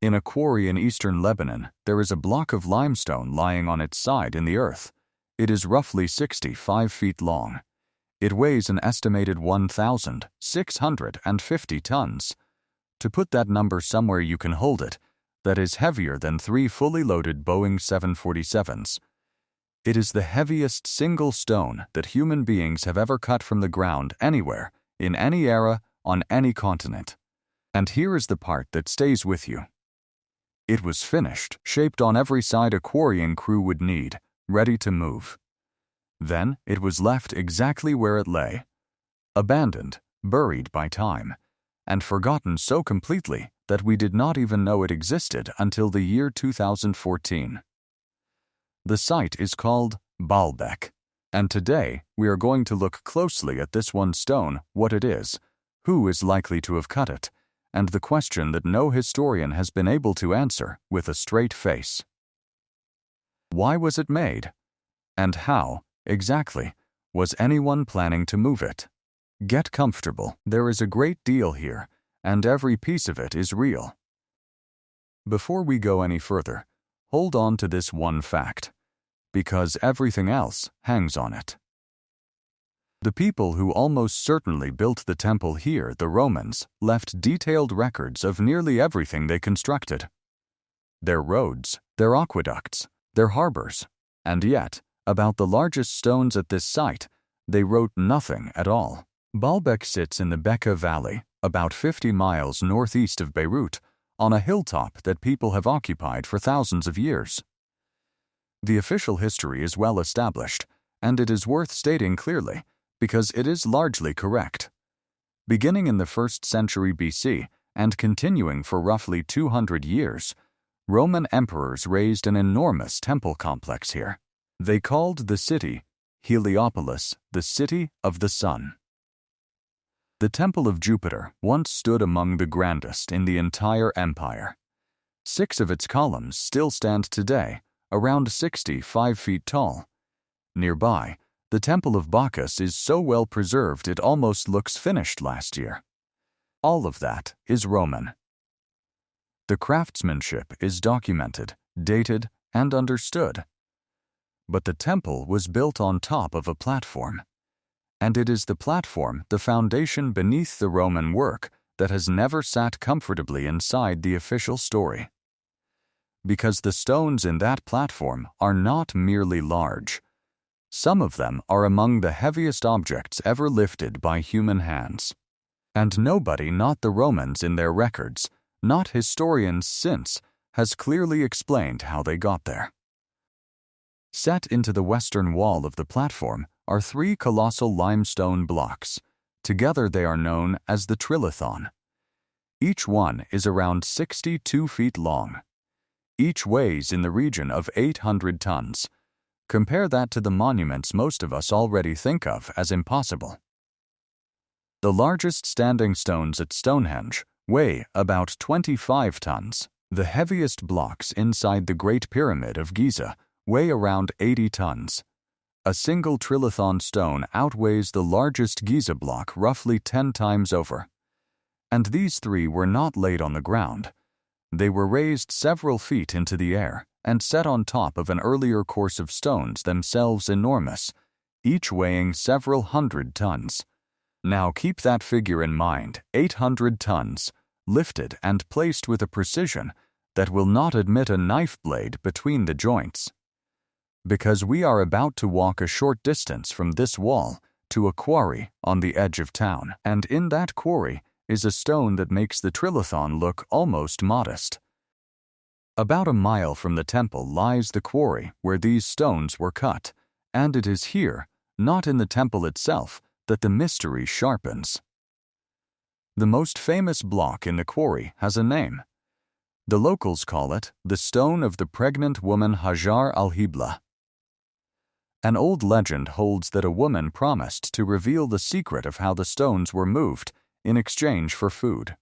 In a quarry in eastern Lebanon, there is a block of limestone lying on its side in the earth. It is roughly 65 feet long. It weighs an estimated 1,650 tons. To put that number somewhere you can hold it, that is heavier than 3 fully loaded Boeing 747s. It is the heaviest single stone that human beings have ever cut from the ground anywhere, in any era, on any continent. And here is the part that stays with you. It was finished, shaped on every side a quarrying crew would need, ready to move. Then it was left exactly where it lay, abandoned, buried by time, and forgotten so completely that we did not even know it existed until the year 2014. The site is called Baalbek, and today we are going to look closely at this one stone, what it is, who is likely to have cut it, and the question that no historian has been able to answer with a straight face. Why was it made? And how, exactly, was anyone planning to move it? Get comfortable. There is a great deal here, and every piece of it is real. Before we go any further, hold on to this one fact, because everything else hangs on it. The people who almost certainly built the temple here, the Romans, left detailed records of nearly everything they constructed. Their roads, their aqueducts, their harbors, and yet, about the largest stones at this site, they wrote nothing at all. Baalbek sits in the Bekaa Valley, about 50 miles northeast of Beirut, on a hilltop that people have occupied for thousands of years. The official history is well established, and it is worth stating clearly, because it is largely correct. Beginning in the 1st century BC and continuing for roughly 200 years, Roman emperors raised an enormous temple complex here. They called the city Heliopolis, the city of the sun. The Temple of Jupiter once stood among the grandest in the entire empire. 6 of its columns still stand today, around 65 feet tall. Nearby, the Temple of Bacchus is so well preserved it almost looks finished last year. All of that is Roman. The craftsmanship is documented, dated, and understood. But the temple was built on top of a platform. And it is the platform, the foundation beneath the Roman work, that has never sat comfortably inside the official story. Because the stones in that platform are not merely large. Some of them are among the heaviest objects ever lifted by human hands. And nobody, not the Romans in their records, not historians since, has clearly explained how they got there. Set into the western wall of the platform are 3 colossal limestone blocks. Together they are known as the trilithon. Each one is around 62 feet long. Each weighs in the region of 800 tons. Compare that to the monuments most of us already think of as impossible. The largest standing stones at Stonehenge weigh about 25 tons. The heaviest blocks inside the Great Pyramid of Giza weigh around 80 tons. A single trilithon stone outweighs the largest Giza block roughly 10 times over. And these 3 were not laid on the ground. They were raised several feet into the air and set on top of an earlier course of stones themselves enormous, each weighing several hundred tons. Now keep that figure in mind, 800 tons, lifted and placed with a precision that will not admit a knife blade between the joints. Because we are about to walk a short distance from this wall to a quarry on the edge of town, and in that quarry is a stone that makes the trilithon look almost modest. About a mile from the temple lies the quarry where these stones were cut, and it is here, not in the temple itself, that the mystery sharpens. The most famous block in the quarry has a name. The locals call it the Stone of the Pregnant Woman Hajar al-Hibla. An old legend holds that a woman promised to reveal the secret of how the stones were moved in exchange for food.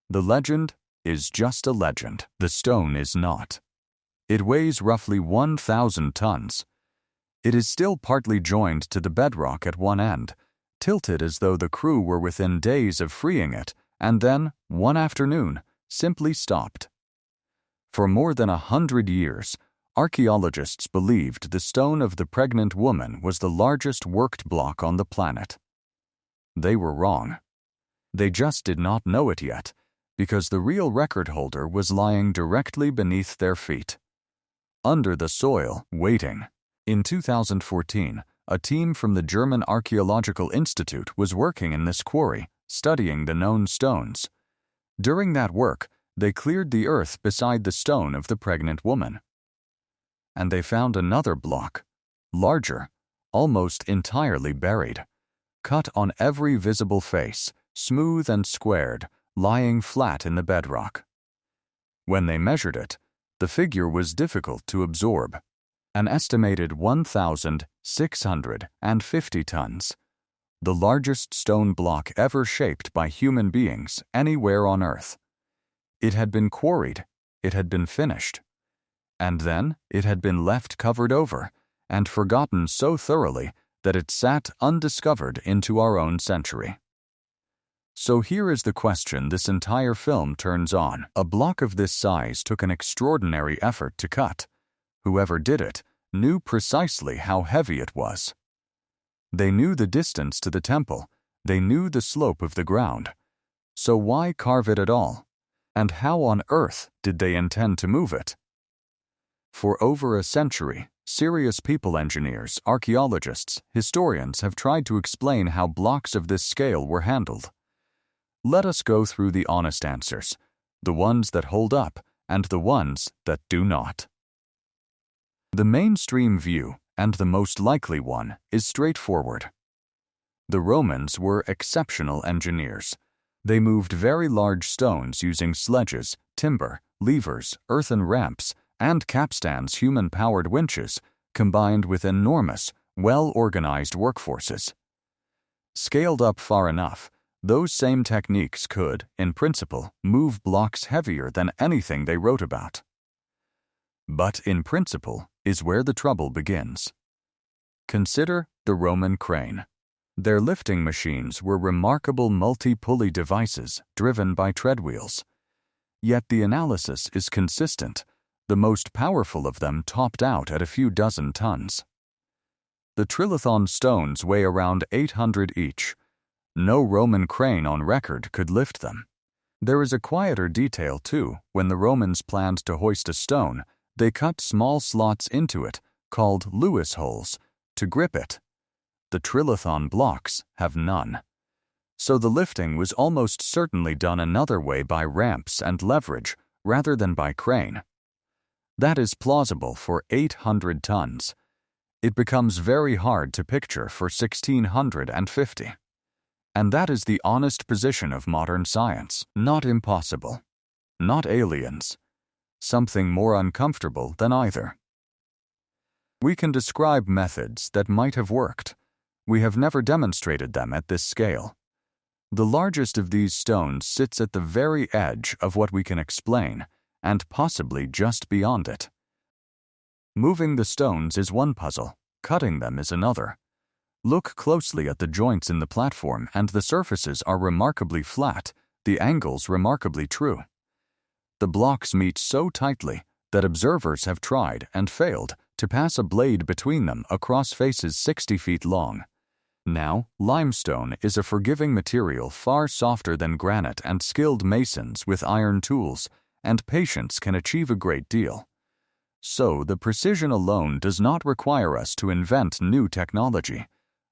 The legend is just a legend. The stone is not. It weighs roughly 1,000 tons. It is still partly joined to the bedrock at one end, tilted as though the crew were within days of freeing it, and then, one afternoon, simply stopped. For more than 100 years, archaeologists believed the stone of the pregnant woman was the largest worked block on the planet. They were wrong. They just did not know it yet, because the real record holder was lying directly beneath their feet, under the soil, waiting. In 2014, a team from the German Archaeological Institute was working in this quarry, studying the known stones. During that work, they cleared the earth beside the stone of the pregnant woman. And they found another block, larger, almost entirely buried, cut on every visible face, smooth and squared, lying flat in the bedrock. When they measured it, the figure was difficult to absorb. An estimated 1,650 tons, the largest stone block ever shaped by human beings anywhere on Earth. It had been quarried, it had been finished, and then it had been left covered over and forgotten so thoroughly that it sat undiscovered into our own century. So here is the question this entire film turns on. A block of this size took an extraordinary effort to cut. Whoever did it knew precisely how heavy it was. They knew the distance to the temple. They knew the slope of the ground. So why carve it at all? And how on earth did they intend to move it? For over a century, serious people engineers, archaeologists, historians have tried to explain how blocks of this scale were handled. Let us go through the honest answers, the ones that hold up and the ones that do not. The mainstream view, and the most likely one, is straightforward. The Romans were exceptional engineers. They moved very large stones using sledges, timber, levers, earthen ramps, and capstans, human-powered winches, combined with enormous, well-organized workforces. Scaled up far enough, those same techniques could, in principle, move blocks heavier than anything they wrote about. But in principle is where the trouble begins. Consider the Roman crane. Their lifting machines were remarkable multi-pulley devices driven by treadwheels. Yet the analysis is consistent. The most powerful of them topped out at a few dozen tons. The trilithon stones weigh around 800 each. No Roman crane on record could lift them. There is a quieter detail, too. When the Romans planned to hoist a stone, they cut small slots into it, called Lewis holes, to grip it. The trilithon blocks have none. So the lifting was almost certainly done another way, by ramps and leverage, rather than by crane. That is plausible for 800 tons. It becomes very hard to picture for 1,650. And that is the honest position of modern science. Not impossible. Not aliens. Something more uncomfortable than either. We can describe methods that might have worked. We have never demonstrated them at this scale. The largest of these stones sits at the very edge of what we can explain, and possibly just beyond it. Moving the stones is one puzzle, cutting them is another. Look closely at the joints in the platform, and the surfaces are remarkably flat, the angles remarkably true. The blocks meet so tightly that observers have tried and failed to pass a blade between them across faces 60 feet long. Now, limestone is a forgiving material far softer than granite, and skilled masons with iron tools and patience can achieve a great deal. So, the precision alone does not require us to invent new technology.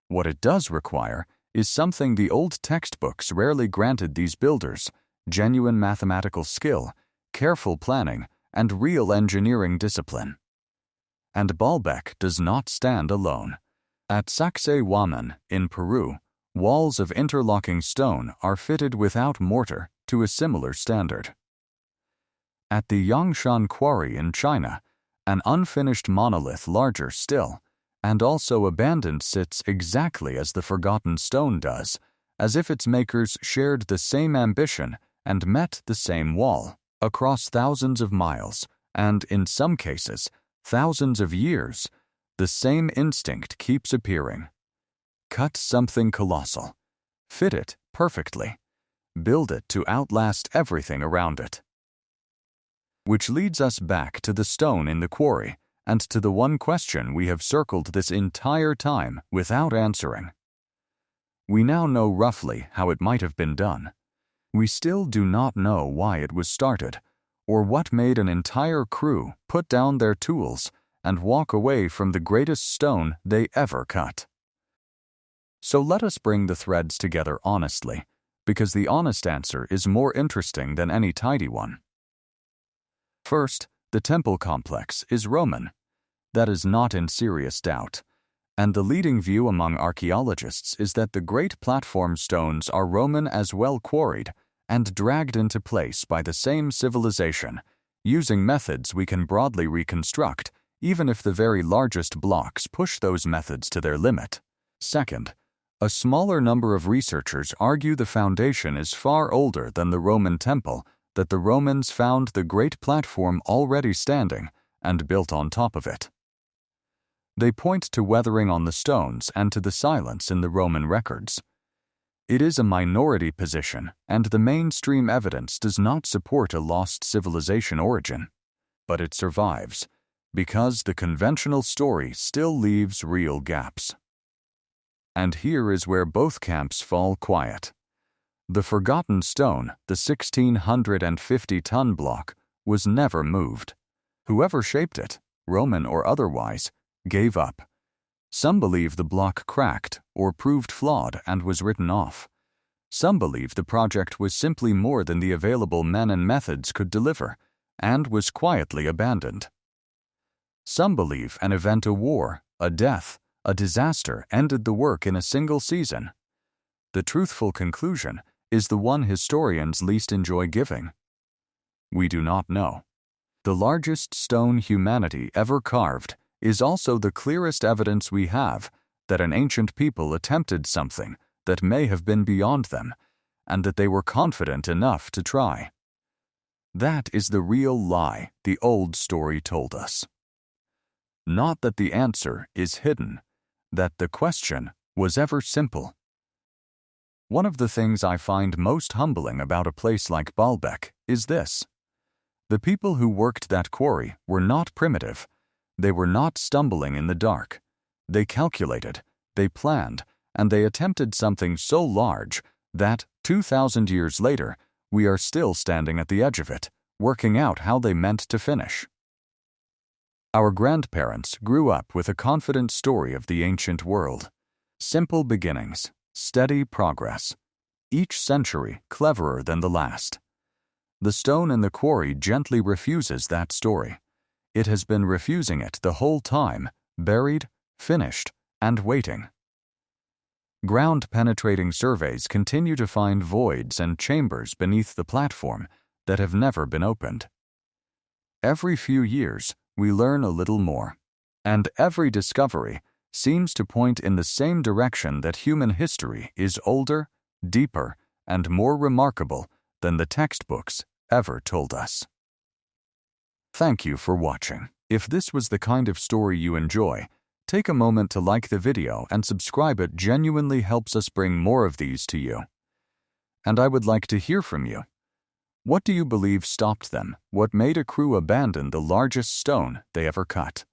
What it does require is something the old textbooks rarely granted these builders: genuine mathematical skill, careful planning, and real engineering discipline. And Baalbek does not stand alone. At Sacsayhuaman in Peru, walls of interlocking stone are fitted without mortar to a similar standard. At the Yangshan quarry in China, an unfinished monolith larger still, and also abandoned, sits exactly as the forgotten stone does, as if its makers shared the same ambition and met the same wall. Across thousands of miles, and in some cases, thousands of years, the same instinct keeps appearing. Cut something colossal. Fit it perfectly. Build it to outlast everything around it. which leads us back to the stone in the quarry and to the one question we have circled this entire time without answering. We now know roughly how it might have been done. We still do not know why it was started, or what made an entire crew put down their tools and walk away from the greatest stone they ever cut. So let us bring the threads together honestly, because the honest answer is more interesting than any tidy one. First, the temple complex is Roman. That is not in serious doubt, and the leading view among archaeologists is that the great platform stones are Roman as well, quarried and dragged into place by the same civilization, using methods we can broadly reconstruct, even if the very largest blocks push those methods to their limit. Second, a smaller number of researchers argue the foundation is far older than the Roman temple, that the Romans found the great platform already standing and built on top of it. They point to weathering on the stones and to the silence in the Roman records. It is a minority position, and the mainstream evidence does not support a lost civilization origin. But it survives, because the conventional story still leaves real gaps. And here is where both camps fall quiet. The forgotten stone, the 1,650-ton block, was never moved. Whoever shaped it, Roman or otherwise, gave up. Some believe the block cracked or proved flawed and was written off. Some believe the project was simply more than the available men and methods could deliver, and was quietly abandoned. Some believe an event, a war, a death, a disaster ended the work in a single season. The truthful conclusion is the one historians least enjoy giving. We do not know. The largest stone humanity ever carved is also the clearest evidence we have that an ancient people attempted something that may have been beyond them, and that they were confident enough to try. That is the real lie the old story told us. Not that the answer is hidden, that the question was ever simple. One of the things I find most humbling about a place like Baalbek is this. The people who worked that quarry were not primitive. They were not stumbling in the dark. They calculated, they planned, and they attempted something so large that, 2,000 years later, we are still standing at the edge of it, working out how they meant to finish. Our grandparents grew up with a confident story of the ancient world. Simple beginnings, steady progress, each century cleverer than the last. The stone in the quarry gently refuses that story. It has been refusing it the whole time, buried, finished, and waiting. Ground-penetrating surveys continue to find voids and chambers beneath the platform that have never been opened. Every few years, we learn a little more, and every discovery seems to point in the same direction that human history is older, deeper, and more remarkable than the textbooks ever told us. Thank you for watching. If this was the kind of story you enjoy, take a moment to like the video and subscribe. It genuinely helps us bring more of these to you. And I would like to hear from you. What do you believe stopped them? What made a crew abandon the largest stone they ever cut?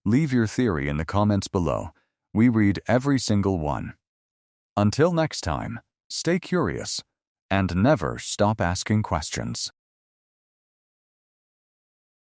Leave your theory in the comments below. We read every single one. Until next time, stay curious and never stop asking questions.